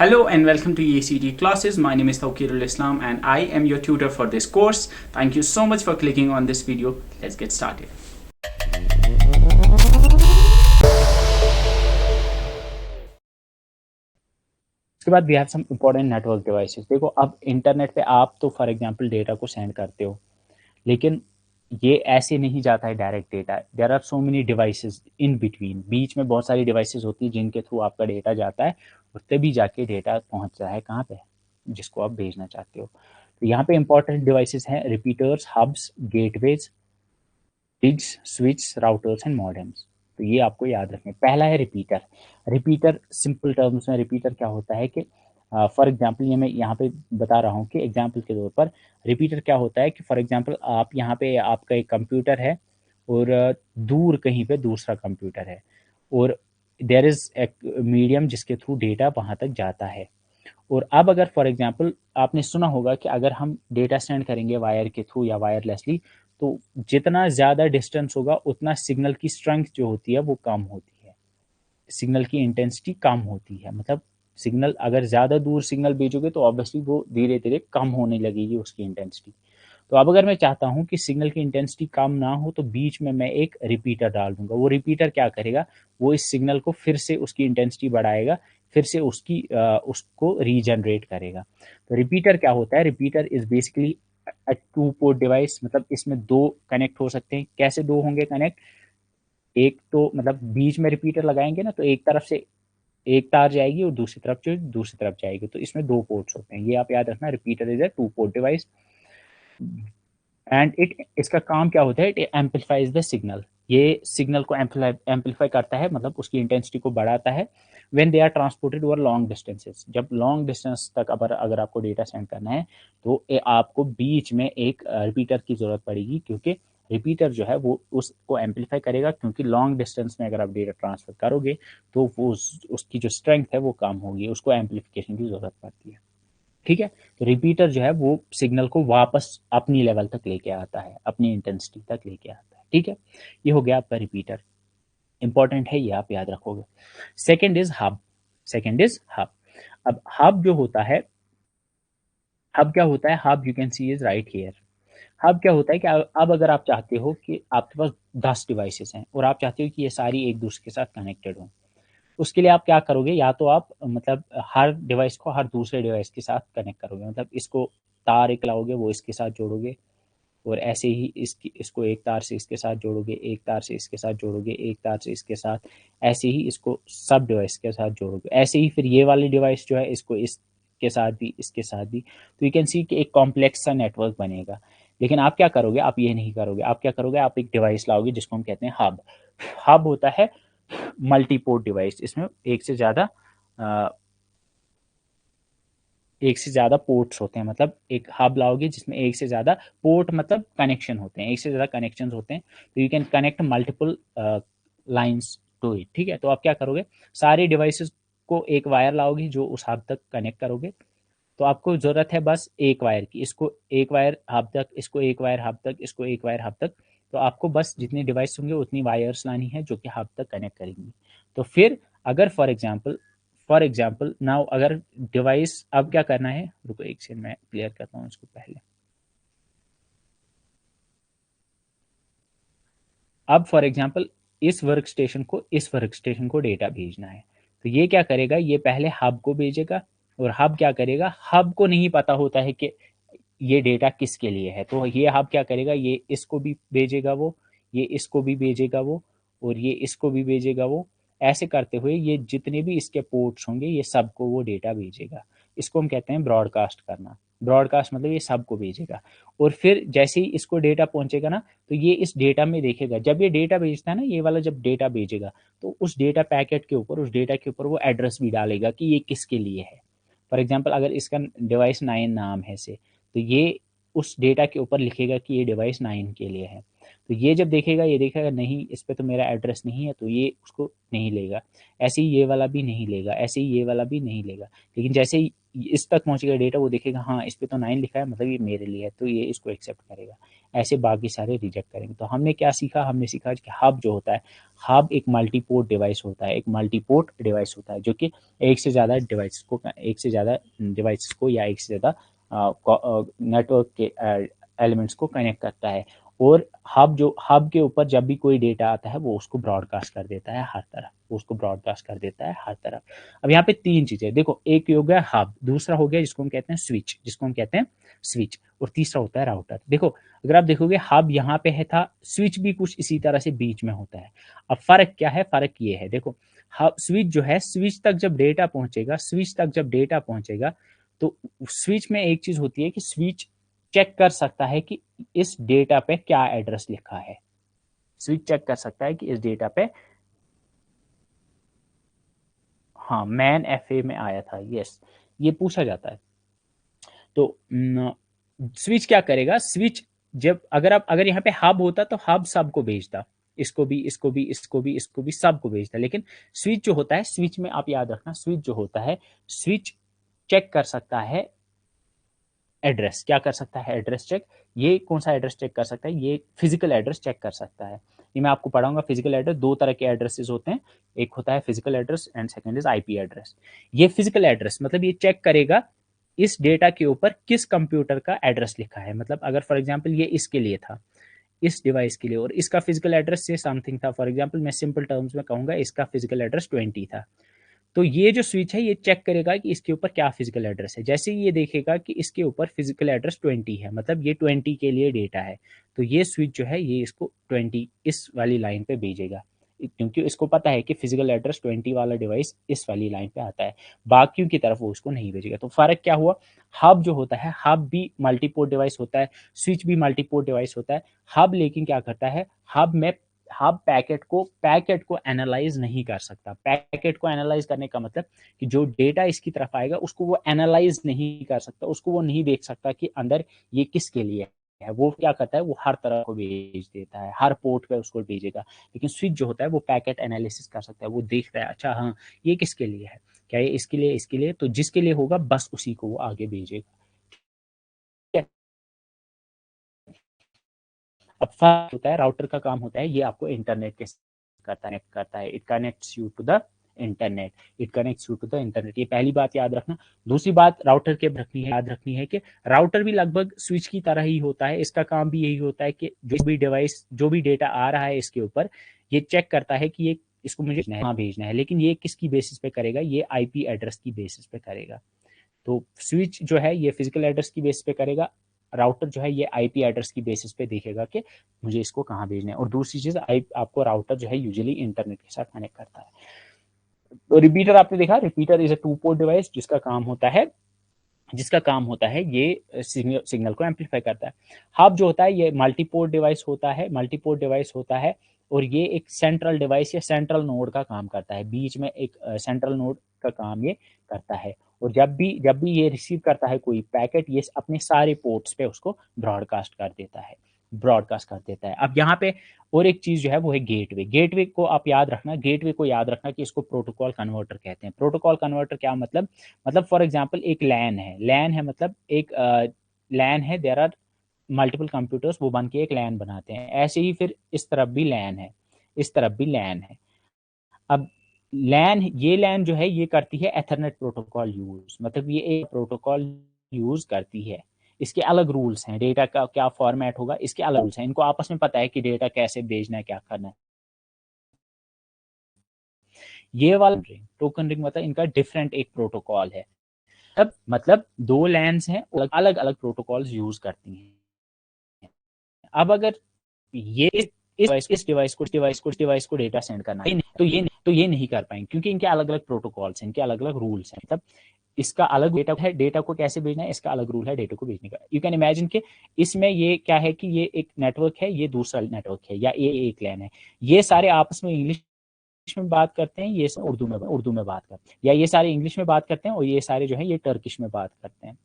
Hello and welcome to EACD classes. My name is Tawqirul Islam and I am your tutor for this course. Thank you so much for clicking on this video. Let's get started. उसके बाद we have some important network devices. देखो, अब internet पे आप तो for example data को send करते हो, लेकिन ये ऐसे नहीं जाता है direct data. There are so many devices in between, बीच में बहुत सारी डिवाइसेस होती है जिनके थ्रू आपका डेटा जाता है और तभी जाके डेटा पहुंचता है कहाँ पे, जिसको आप भेजना चाहते हो। तो यहाँ पे इंपॉर्टेंट डिवाइसेस हैं repeaters, hubs, gateways, rigs, switch, routers and modems. तो ये आपको याद रखना है। पहला है रिपीटर। रिपीटर सिंपल टर्म्स में रिपीटर क्या होता है कि फॉर एग्जांपल ये मैं यहाँ पे बता रहा हूँ कि एग्जांपल के तौर पर रिपीटर क्या होता है कि फॉर एग्जांपल आप यहाँ पे आपका एक कंप्यूटर है और दूर कहीं पे दूसरा कंप्यूटर है और देयर इज एक मीडियम जिसके थ्रू डेटा वहाँ तक जाता है। और अब अगर फॉर एग्जांपल आपने सुना होगा कि अगर हम डेटा सेंड करेंगे वायर के थ्रू या वायरलेसली, तो जितना ज़्यादा डिस्टेंस होगा उतना सिग्नल की स्ट्रेंथ जो होती है वो कम होती है, सिग्नल की इंटेंसिटी कम होती है। मतलब सिग्नल अगर ज़्यादा दूर सिग्नल भेजोगे तो ऑब्वियसली वो धीरे धीरे कम होने लगेगी उसकी इंटेंसिटी। तो अब अगर मैं चाहता हूँ कि सिग्नल की इंटेंसिटी कम ना हो तो बीच में मैं एक रिपीटर डाल दूंगा। वो रिपीटर क्या करेगा, वो इस सिग्नल को फिर से उसकी इंटेंसिटी बढ़ाएगा, फिर से उसको रीजनरेट करेगा। तो रिपीटर क्या होता है, repeater is basically a two port device. मतलब इसमें दो कनेक्ट हो सकते हैं। कैसे दो होंगे कनेक्ट, एक तो मतलब बीच में रिपीटर लगाएंगे ना तो एक तरफ से एक तार जाएगी और दूसरी तरफ जाएगी, तो इसमें दो पोर्ट्स होते हैं। ये आप याद रखना, repeater is a two port device and it इसका काम क्या होता है, इट एम्पलीफाइज द सिग्नल। ये सिग्नल को एम्पलीफाई करता है, मतलब उसकी इंटेंसिटी को बढ़ाता है when they are transported over long distances. जब लॉन्ग डिस्टेंस तक अगर आपको डेटा सेंड करना है तो आपको बीच में एक रिपीटर की जरूरत पड़ेगी, क्योंकि रिपीटर जो है वो उसको एम्पलीफाई करेगा। क्योंकि लॉन्ग डिस्टेंस में अगर आप डेटा ट्रांसफर करोगे तो वो उसकी जो स्ट्रेंथ है वो कम होगी, उसको एम्पलीफिकेशन की जरूरत पड़ती है। ठीक है, तो रिपीटर जो है वो सिग्नल को वापस अपनी लेवल तक लेके आता है, अपनी इंटेंसिटी तक लेके आता है। ठीक है, ये हो गया आपका रिपीटर। इंपॉर्टेंट है, ये आप याद रखोगे। Second is hub. Second is hub. अब हब जो होता है, हब क्या होता है, hub you can see is right here. Hub क्या होता है कि अब अगर आप चाहते हो कि आपके पास 10 डिवाइसेस हैं और आप चाहते हो कि ये सारी एक दूसरे के साथ कनेक्टेड हो, उसके लिए आप क्या करोगे, या तो आप मतलब हर डिवाइस को हर दूसरे डिवाइस के साथ कनेक्ट करोगे। मतलब इसको तार एक लाओगे, वो इसके साथ जोड़ोगे और ऐसे ही इसको एक तार से इसके साथ जोड़ोगे, एक तार से इसके साथ जोड़ोगे, एक तार से इसके साथ, ऐसे ही इसको सब डिवाइस के साथ जोड़ोगे। ऐसे ही फिर ये वाली डिवाइस जो है इसको इसके साथ भी, इसके साथ भी। तो यू कैन सी कि एक कॉम्प्लेक्स सा नेटवर्क बनेगा। लेकिन आप क्या करोगे, आप ये नहीं करोगे। आप क्या करोगे, आप एक डिवाइस लाओगे जिसको हम कहते हैं हब। हब होता है मल्टीपोर्ट डिवाइस। इसमें एक से ज्यादा पोर्ट्स होते हैं। मतलब एक हब लाओगे जिसमें एक से ज्यादा पोर्ट मतलब कनेक्शन होते हैं, एक से ज्यादा कनेक्शन होते हैं। तो you can connect multiple lines to it. ठीक है, तो आप क्या करोगे, सारी डिवाइसेस को एक वायर लाओगे जो उस हब तक कनेक्ट करोगे। तो आपको जरूरत है बस एक वायर की, इसको एक वायर हब तक, इसको एक वायर हब तक, इसको एक वायर हब तक। तो आपको बस जितनी डिवाइस होंगे उतनी वायर्स लानी है जो कि हब तक कनेक्ट करेंगी। तो फिर अगर फॉर एग्जाम्पल नाउ अगर डिवाइस, अब क्या करना है, रुको एक सेकंड मैं क्लियर करता हूँ इसको पहले। अब फॉर एग्जाम्पल इस वर्क स्टेशन को डेटा भेजना है। तो ये क्या करेगा, ये पहले हब को भेजेगा और हब क्या करेगा, हब को नहीं पता होता है कि ये डेटा किसके लिए है। तो ये हब क्या करेगा, ये इसको भी भेजेगा वो, ये इसको भी भेजेगा वो, और ये इसको भी भेजेगा वो। ऐसे करते हुए ये जितने भी इसके पोर्ट्स होंगे ये सबको वो डेटा भेजेगा। इसको हम कहते हैं ब्रॉडकास्ट करना। ब्रॉडकास्ट मतलब ये सबको भेजेगा। और फिर जैसे ही इसको डेटा पहुंचेगा ना, तो ये इस डेटा में देखेगा। जब ये डेटा भेजता है ना, ये वाला जब डेटा भेजेगा तो उस डेटा पैकेट के ऊपर, उस डेटा के ऊपर वो एड्रेस भी डालेगा कि ये किसके लिए है। फॉर एग्जाम्पल अगर इसका डिवाइस 9 नाम है से, तो ये उस डेटा के ऊपर लिखेगा कि ये डिवाइस 9 के लिए है। तो ये जब देखेगा, ये देखेगा नहीं इस पे तो मेरा एड्रेस नहीं है, तो ये उसको नहीं लेगा। ऐसे ही ये वाला भी नहीं लेगा, ऐसे ही ये वाला भी नहीं लेगा। लेकिन जैसे ही इस तक पहुंचेगा डेटा, वो देखेगा हाँ इस पे तो 9 लिखा है, मतलब ये मेरे लिए है, तो ये इसको एक्सेप्ट करेगा। ऐसे बाकी सारे रिजेक्ट करेंगे। तो हमने क्या सीखा, हमने सीखा कि हब जो होता है, हब एक मल्टीपोर्ट डिवाइस होता है, एक मल्टीपोर्ट डिवाइस होता है जो कि एक से ज़्यादा डिवाइस को या एक से ज़्यादा नेटवर्क के एलिमेंट्स को कनेक्ट करता है। और हब के ऊपर जब भी कोई डेटा आता है वो उसको ब्रॉडकास्ट कर देता है हर तरफ, वो उसको ब्रॉडकास्ट कर देता है हर तरफ। अब यहाँ पे 3 चीजें देखो, एक हो गया हब, दूसरा हो गया जिसको हम कहते हैं स्विच, और तीसरा होता है राउटर। देखो अगर आप देखोगे हब यहाँ पे है था, स्विच भी कुछ इसी तरह से बीच में होता है। अब फर्क क्या है, फर्क ये है देखो, हब स्विच जो है, स्विच तक जब डेटा पहुंचेगा तो स्विच में एक चीज होती है कि स्विच चेक कर सकता है कि इस डेटा पे क्या एड्रेस लिखा है। स्विच चेक कर सकता है कि इस डेटा पे, हाँ मैन एफए में आया था, यस, ये पूछा जाता है। तो स्विच क्या करेगा, स्विच जब अगर यहाँ पे हब होता तो हब सबको भेजता, इसको भी इसको भी इसको भी इसको भी सबको भेजता। लेकिन स्विच जो होता है, स्विच में आप याद रखना, स्विच जो होता है, स्विच चेक कर सकता है एड्रेस। क्या कर सकता है, एड्रेस चेक। ये कौन सा एड्रेस चेक कर सकता है, ये फिजिकल एड्रेस चेक कर सकता है। ये मैं आपको पढ़ाऊंगा। फिजिकल एड्रेस, दो तरह के एड्रेसेस होते हैं, एक होता है physical address and second is IP address. ये फिजिकल एड्रेस मतलब ये चेक करेगा इस डेटा के ऊपर किस कंप्यूटर का एड्रेस लिखा है। मतलब अगर फॉर एग्जांपल ये इसके लिए था, इस डिवाइस के लिए, और इसका फिजिकल एड्रेस से समथिंग था, फॉर एग्जांपल मैं सिंपल टर्म्स में कहूंगा इसका फिजिकल एड्रेस 20 था, तो ये जो स्विच है ये चेक करेगा कि इसके ऊपर क्या फिजिकल एड्रेस है। जैसे ही ये देखेगा कि इसके ऊपर फिजिकल एड्रेस 20 है, मतलब ये 20 के लिए डेटा है, तो ये स्विच जो है ये इसको 20 इस वाली लाइन पे भेजेगा, क्योंकि इसको पता है कि फिजिकल एड्रेस 20 वाला डिवाइस इस वाली लाइन पे आता है, बाकियों की तरफ वो उसको नहीं भेजेगा। तो फर्क क्या हुआ, हब जो होता है, हब भी मल्टीपोर्ट डिवाइस होता है, स्विच भी मल्टीपोर्ट डिवाइस होता है। हब लेकिन क्या करता है, हब पैकेट को एनालाइज नहीं कर सकता। पैकेट को एनालाइज करने का मतलब कि जो डेटा इसकी तरफ आएगा उसको वो एनालाइज नहीं कर सकता, उसको वो नहीं देख सकता कि अंदर ये किसके लिए है। वो क्या करता है, वो हर तरह को भेज देता है, हर पोर्ट पे उसको भेजेगा। लेकिन स्विच जो होता है वो पैकेट एनालिसिस कर सकता है, वो देखता है अच्छा हाँ ये किसके लिए है, क्या ये इसके लिए, तो जिसके लिए होगा बस उसी को वो आगे भेजेगा। अब फर्क होता है, राउटर का काम होता है ये आपको इंटरनेट के करता है, it connects you to the internet. ये पहली बात याद रखना। दूसरी बात राउटर के याद रखनी है कि राउटर भी लगभग स्विच की तरह ही होता है। इसका काम भी यही होता है कि जो भी डेटा आ रहा है इसके ऊपर, ये चेक करता है कि ये इसको मुझे कहाँ भेजना है, लेकिन ये किसकी बेसिस पे करेगा, ये आईपी एड्रेस की बेसिस पे करेगा। तो स्विच जो है ये फिजिकल एड्रेस की बेसिस पे करेगा, राउटर जो है ये आईपी एड्रेस की बेसिस पे देखेगा कि मुझे इसको कहाँ भेजना है। और दूसरी चीज, आपको राउटर जो है यूजुअली इंटरनेट के साथ कनेक्ट करता है। तो रिपीटर आपने देखा, repeater is a two port device जिसका काम होता है ये सिग्नल को एम्पलीफाई करता है। हब जो होता है ये मल्टीपोर्ट डिवाइस होता है, और ये एक सेंट्रल डिवाइस या सेंट्रल नोड का काम करता है, बीच में एक सेंट्रल नोड का काम ये करता है। और जब भी ये रिसीव करता है कोई पैकेट, ये अपने सारे पोर्ट्स पे उसको ब्रॉडकास्ट कर देता है। अब यहाँ पे और एक चीज जो है वो है गेटवे को आप याद रखना, कि इसको प्रोटोकॉल कन्वर्टर कहते हैं। प्रोटोकॉल कन्वर्टर क्या मतलब फॉर एग्जांपल एक लैन है मतलब एक लैन है, देयर आर मल्टीपल कंप्यूटर्स, वो बन के एक लैन बनाते हैं। ऐसे ही फिर इस तरफ भी लैन है, इस तरफ भी लैन है। अब लैन जो है ये करती है एथरनेट प्रोटोकॉल यूज, मतलब ये एक प्रोटोकॉल यूज करती है। इसके अलग रूल्स हैं, डेटा का क्या फॉर्मेट होगा इसके अलग रूल्स हैं, इनको आपस में पता है कि डेटा कैसे भेजना है, क्या करना है। ये वाला टोकन रिंग मतलब इनका डिफरेंट एक प्रोटोकॉल है। अब मतलब दो लैंस हैं, अलग अलग प्रोटोकॉल्स यूज करती हैं। अब अगर ये इस डिवाइस को डेटा सेंड करना है, तो ये नहीं कर पाएंगे, क्योंकि इनके अलग अलग प्रोटोकॉल्स हैं, इनके अलग अलग रूल्स हैं। मतलब इसका अलग डेटा है, डेटा को कैसे भेजना है, इसका अलग रूल है डेटा को भेजने का। यू कैन इमेजिन कि इसमें ये क्या है कि ये एक नेटवर्क है, ये दूसरा नेटवर्क है, या ये एक लैन है। ये सारे आपस में इंग्लिश में बात करते हैं, ये उर्दू में बात करते हैं, या ये सारे इंग्लिश में बात करते हैं और ये सारे जो है ये टर्किश में बात करते हैं।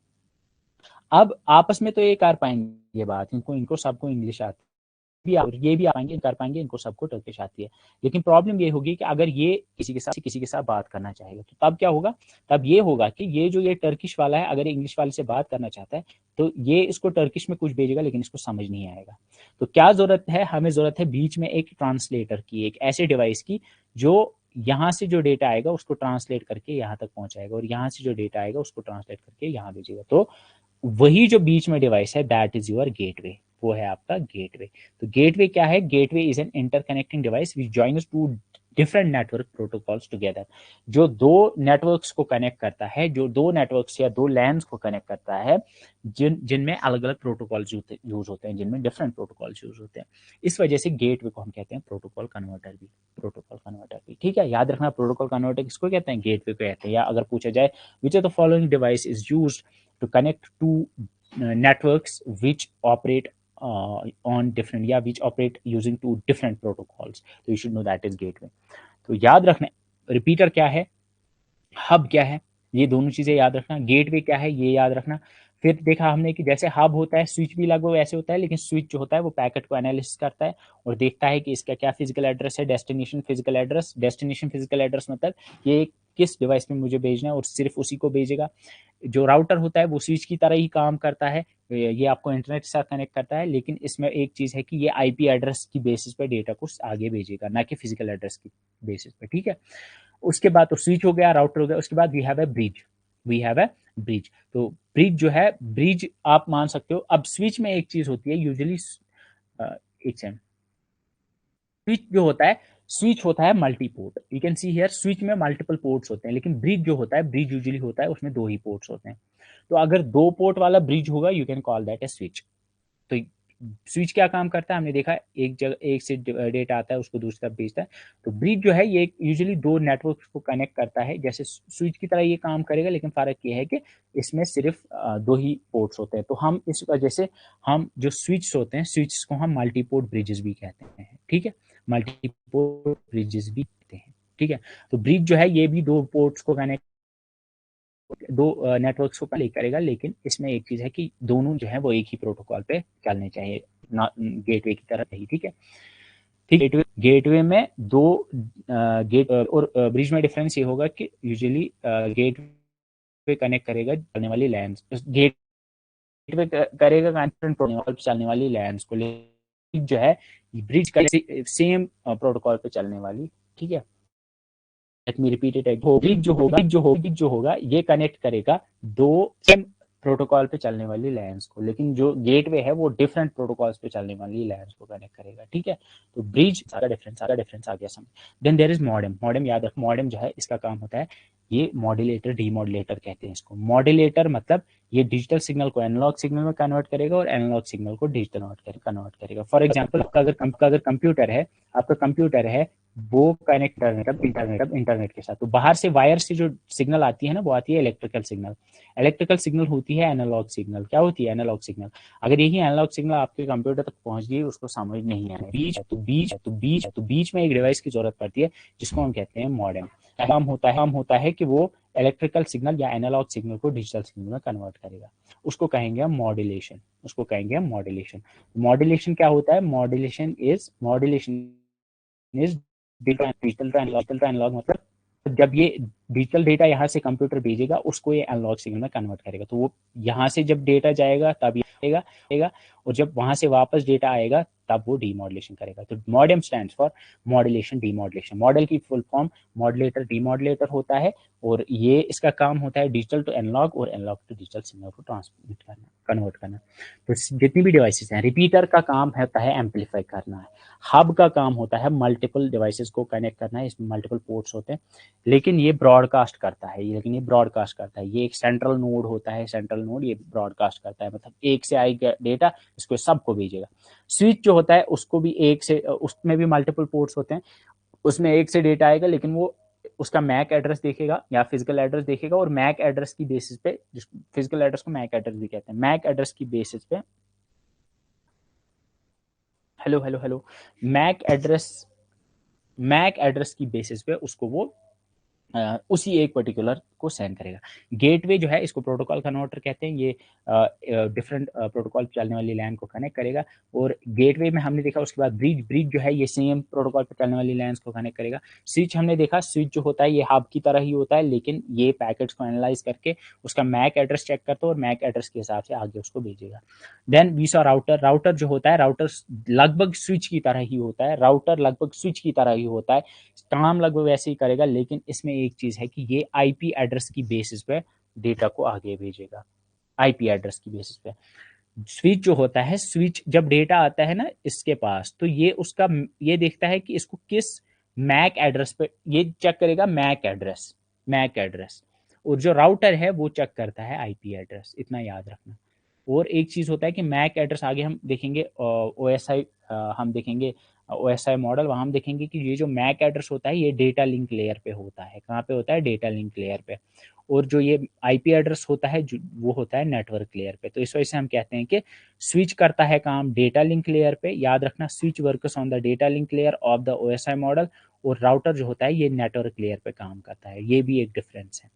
अब आपस में तो ये कर पाएंगे बात, इनको सबको इंग्लिश आती ये भी आ पाएंगे, कर पाएंगे, इनको सबको टर्किश आती है। लेकिन प्रॉब्लम ये होगी कि अगर ये किसी के साथ बात करना चाहेगा तो तब क्या होगा, तब ये होगा कि ये जो ये टर्किश वाला है अगर इंग्लिश वाले से बात करना चाहता है तो ये इसको टर्किश में कुछ भेजेगा लेकिन इसको समझ नहीं आएगा। तो क्या जरूरत है, हमें जरूरत है बीच में एक ट्रांसलेटर की, एक ऐसे डिवाइस की जो यहाँ से जो डेटा आएगा उसको ट्रांसलेट करके यहाँ तक पहुंचाएगा और यहाँ से जो डेटा आएगा उसको ट्रांसलेट करके यहाँ भेजेगा। तो वही जो बीच में डिवाइस है दैट इज योर गेटवे, वो है आपका गेटवे। तो गेटवे क्या है, gateway is an interconnecting device which joins two different network protocols together. जो दो नेटवर्क्स को कनेक्ट करता है, जो दो नेटवर्क्स या दो लैंस को कनेक्ट करता है, जिनमें अलग अलग प्रोटोकॉल्स यूज होते हैं, जिनमें डिफरेंट प्रोटोकॉल्स यूज होते हैं। इस वजह से गेटवे को हम कहते हैं प्रोटोकॉल कन्वर्टर भी, प्रोटोकॉल कन्वर्टर भी। ठीक है, याद रखना प्रोटोकॉल कन्वर्टर किसको कहते हैं, गेटवे को कहते हैं। या अगर पूछा जाए which of the following device is used to connect two networks which operate on different, या which operate using two different protocols, तो you should know that is gateway। तो याद रखना रिपीटर क्या है, हब क्या है, ये दोनों चीजें याद रखना। गेटवे क्या है ये याद रखना। फिर देखा हमने कि जैसे हब होता है, स्विच भी लगभग ऐसे होता है, लेकिन स्विच जो होता है वो पैकेट को एनालिसिस करता है और देखता है कि इसका क्या फिजिकल एड्रेस है, destination physical address. Destination physical address मतलब ये किस डिवाइस में मुझे भेजना है और सिर्फ उसी को भेजेगा। जो राउटर होता है वो स्विच की तरह ही काम करता है, ये आपको इंटरनेट के साथ कनेक्ट करता है, लेकिन इसमें एक चीज है कि ये आईपी एड्रेस की बेसिस पे डेटा को आगे भेजेगा, ना कि फिजिकल एड्रेस की बेसिस पे। ठीक है, उसके बाद तो स्विच हो गया, राउटर हो गया, उसके बाद we have a bridge, we have a bridge. तो ब्रिज जो है, ब्रिज आप मान सकते हो। अब स्विच में एक चीज होती है यूजुअली, एक सेकंड, स्विच जो होता है, स्विच होता है multi port, you can see here switch में मल्टीपल पोर्ट्स होते हैं, लेकिन ब्रिज जो होता है, ब्रिज यूजुअली होता है उसमें दो ही पोर्ट्स होते हैं। तो अगर दो पोर्ट वाला ब्रिज होगा you can call that A switch. तो स्विच क्या काम करता है हमने देखा, एक जगह एक से डेटा आता है उसको दूसरी तरफ भेजता है। तो ब्रिज जो है ये यूजुअली दो नेटवर्क को कनेक्ट करता है, जैसे स्विच की तरह ये काम करेगा, लेकिन फर्क ये है कि इसमें सिर्फ दो ही पोर्ट्स होते हैं। तो हम इस वजह से हम जो स्विच होते हैं, स्विच को हम मल्टी पोर्ट ब्रिजेस भी कहते हैं। ठीक है, मल्टी पोर्ट ब्रिजेस भी कहते हैं। ठीक है, तो ब्रिज जो है ये भी दो पोर्ट्स को कनेक्ट, दो नेटवर्क्स को कनेक्ट करेगा, लेकिन इसमें एक चीज है कि दोनों जो है वो एक ही प्रोटोकॉल पे चलने चाहिए, ना गेटवे की तरह नहीं। ठीक है, ठीक, गेटवे में दो गेट और ब्रिज में डिफरेंस ये होगा कि यूजुअली गेटवे कनेक्ट करेगा चलने वाली लैंस, गेटवे करेगा कनेक्ट प्रोटोकॉल पे चलने वाली लैंस को, लेकिन जो है ब्रिज का सेम प्रोटोकॉल पे चलने वाली। ठीक है, लेट मी रिपीट इट, जो होगा ये कनेक्ट करेगा दो सेम प्रोटोकॉल पे चलने वाली लाइंस को, लेकिन जो गेटवे है वो डिफरेंट प्रोटोकॉल्स पे चलने वाली लाइंस को कनेक्ट करेगा। ठीक है, तो ब्रिज सारा डिफरेंस आ गया समझ। Then there is modem. Modem याद रख, मॉडेम जो है इसका काम होता है, ये मॉड्यूलेटर डीमॉड्यूलेटर कहते हैं इसको। मॉड्यूलेटर मतलब ये डिजिटल सिग्नल को एनालॉग सिग्नल में कन्वर्ट करेगा और एनालॉग सिग्नल को डिजिटल कन्वर्ट करेगा। फॉर एग्जाम्पल आपका अगर कंप्यूटर है, वो कनेक्ट करने का इंटरनेट के साथ, तो बाहर से वायर से जो सिग्नल आती है ना वो आती है इलेक्ट्रिकल सिग्नल। इलेक्ट्रिकल सिग्नल होती है एनालॉग सिग्नल। क्या होती है एनालॉग सिग्नल? अगर यही एनालॉग सिग्नल आपके कंप्यूटर तक पहुंच गई, उसको समझ नहीं आ रहा है, बीच में एक डिवाइस की जरूरत पड़ती है जिसको हम कहते हैं मॉडेम। काम होता है कि वो इलेक्ट्रिकल सिग्नल या एनालॉग सिग्नल को डिजिटल सिग्नल में कन्वर्ट करेगा। उसको कहेंगे हम मॉड्यूलेशन। मॉड्यूलेशन क्या होता है? Modulation is digital to analog मतलब जब ये डिजिटल डेटा यहाँ से कंप्यूटर भेजेगा उसको ये एनालॉग सिग्नल में कन्वर्ट करेगा। तो वो यहाँ से जब डेटा जाएगा तब ये आएगा और जब वहां से वापस डेटा आएगा तब वो डीमॉड्यूलेशन करेगा। तो modem stands for modulation demodulation. Model की फुल फॉर्म मॉड्यूलेटर डीमॉड्यूलेटर होता है और ये इसका काम होता है डिजिटल टू एनालॉग और एनालॉग टू डिजिटल सिग्नल को ट्रांसमिट करना, कन्वर्ट करना। तो जितनी भी डिवाइसेस हैं, रिपीटर का काम होता है एम्पलीफाई करना है, हब का काम होता है मल्टीपल डिवाइसेस को कनेक्ट करना है, इसमें मल्टीपल पोर्ट्स होते हैं, लेकिन ये ब्रॉडकास्ट करता है। ये एक सेंट्रल नोड होता है, सेंट्रल नोड ये ब्रॉडकास्ट करता है, मतलब एक से आएगा डेटा इसको सबको भेजेगा। स्विच जो होता है उसको भी एक से, उसमें भी मल्टीपल पोर्ट्स होते हैं, उसमें एक से डेटा आएगा, लेकिन वो उसका मैक एड्रेस देखेगा या फिजिकल एड्रेस देखेगा और मैक एड्रेस की बेसिस पे, फिजिकल एड्रेस को मैक एड्रेस भी कहते हैं, मैक एड्रेस की बेसिस पे, hello, MAC address MAC address की बेसिस पे उसको वो उसी एक पर्टिकुलर को सेंड करेगा। गेटवे जो है इसको प्रोटोकॉल कन्वर्टर कहते हैं, ये डिफरेंट प्रोटोकॉल चलने वाली लैन को कनेक्ट करेगा। और गेटवे में हमने देखा, उसके बाद ब्रिज जो है ये सेम प्रोटोकॉल पर चलने वाली लैंस को कनेक्ट करेगा। स्विच हमने देखा, स्विच जो होता है ये हब की तरह ही होता है, लेकिन ये पैकेट्स को एनालाइज करके उसका मैक एड्रेस चेक करता है और मैक एड्रेस के हिसाब से आगे उसको भेजेगा। Then we saw router. Router जो होता है, राउटर लगभग स्विच की तरह ही होता है, राउटर लगभग स्विच की तरह ही होता है, काम लगभग वैसे ही करेगा, लेकिन इसमें एक चीज है कि ये आईपी एड्रेस की बेसिस पे डेटा को आगे भेजेगा, आईपी एड्रेस की बेसिस पे। स्विच जो होता है, स्विच जब डेटा आता है ना इसके पास, तो ये उसका ये देखता है कि इसको किस मैक एड्रेस पे, ये चेक करेगा मैक एड्रेस, मैक एड्रेस। और जो राउटर है वो चेक करता है आईपी एड्रेस, इतना याद रखना। और एक चीज होता है कि मैक एड्रेस आगे हम देखेंगे, ओएसआई हम देखेंगे, ओएसआई मॉडल, वहां हम देखेंगे कि ये जो मैक एड्रेस होता है ये डेटा लिंक लेयर पे होता है। कहाँ पे होता है? डेटा लिंक लेयर पे। और जो ये आईपी एड्रेस होता है वो होता है नेटवर्क लेयर पे। तो इस वजह से हम कहते हैं कि स्विच करता है काम डेटा लिंक लेयर पे, याद रखना, switch works on the data link layer of the OSI model. और राउटर जो होता है ये नेटवर्क लेयर पे काम करता है। ये भी एक डिफरेंस है।